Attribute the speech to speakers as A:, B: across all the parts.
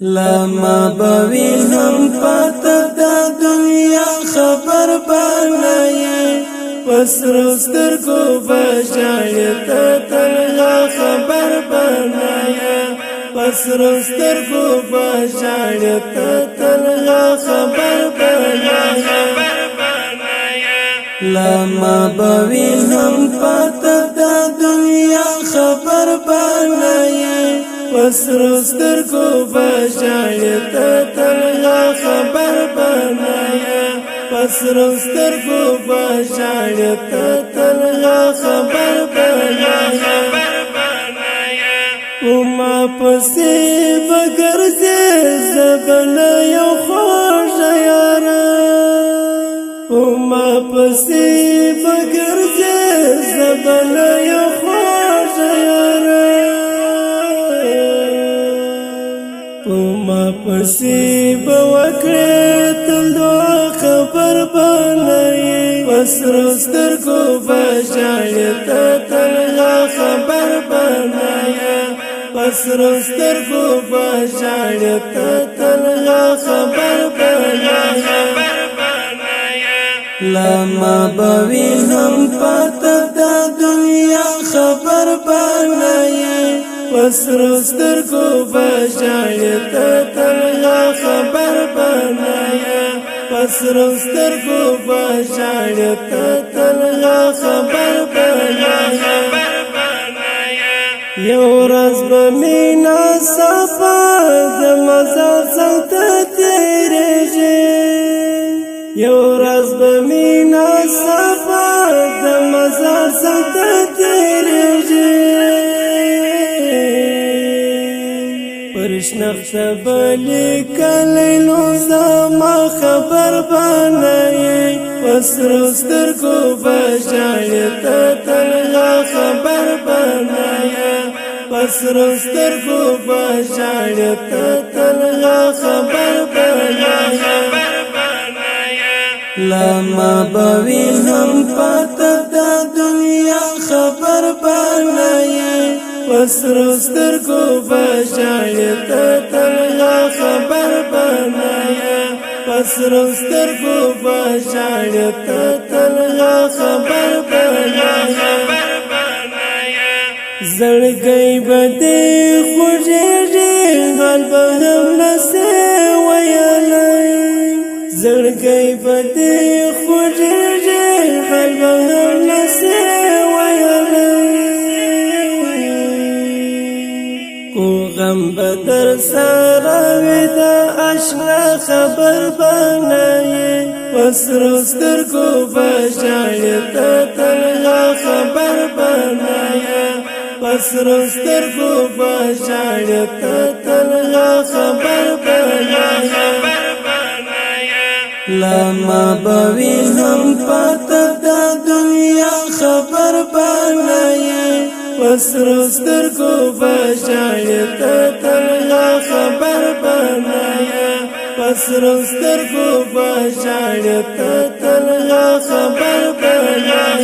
A: لما بوي هم پاتا دا دنیا خبر بانائی وسرستر کو بشایتا تنها خبر بانائی وسرستر کو بشایتا تنها خبر بانائی لما بوي هم پاتا دا دنیا خبر بانائی وسرستر کو بشایتا تنها خبر بنایا وسرستر کو بشایتا تنها خبر بنایا وما پسی بگرزی زبن یو خوش یارا وما پسی بگرزی زبن یو خوش یارا وما پسی بوکړه تل دعا خبر بنای وسرستر کو بشایتا تنها خبر بنایا وسرستر کو بشایتا تنها خبر بنایا لما بوي هم پاتا دا دنیا خبر بنائی وسرستر کو بشایتا تنها خبر بنایا وسرستر کو بشایتا تنها خبر بنایا یو راز بمینا صفا دمزار سلطه تیرجی یو راز بمینا صفا دمزار سلطه تیرجی پرشنخت بلی کلیلو زما خبر بنائی وسرستر کو بشایتا تنها خبر بنایا وسرستر کو بشایتا تنها خبر بنایا لما بوي هم پاتا دا دنیا خبر بنائی وسرستر کو بشایتا تنها خبر بنایا وسرستر کو بشایتا تنها خبر بنایا زړګي بده خوږېږي غل به هم نسې ویلی زړګي بده خوږېږي غل به هم نسې غم بدر سارا ودا اشنا خبر بنائی وسرستر کو بشایتا تنها خبر بنایا وسرستر کو بشایتا تنها خبر بنایا لما بوي هم پاتا دا دنیا خبر بنائی وسرستر کو بشایتا تنها خبر بنایا وسرستر کو بشایتا تنها خبر بنایا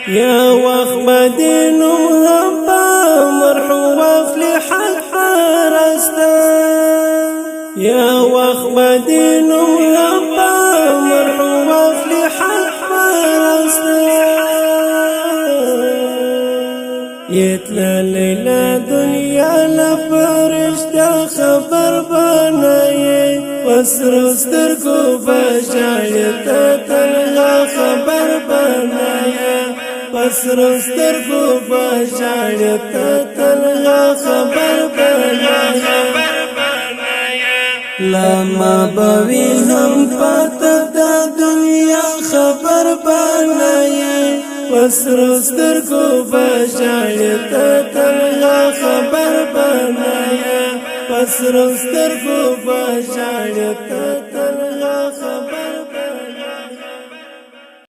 A: یا وخت بدینم هم با مرحو وفلی حق پرستا یا وخت بدینم هم با مرحو وفلی حق پرستا یتلا لیلا دنیا لپرشتا خبر بنائی وسرستر کو بشایتا تنها خبر بنایا وسرستر کو بشایتا تنها خبر بنایا لما بوي هم پاتا دا دنیا خبر بنائی وسرستر کو بشایتا تنها خبر بنایا وسرستر کو بشایتا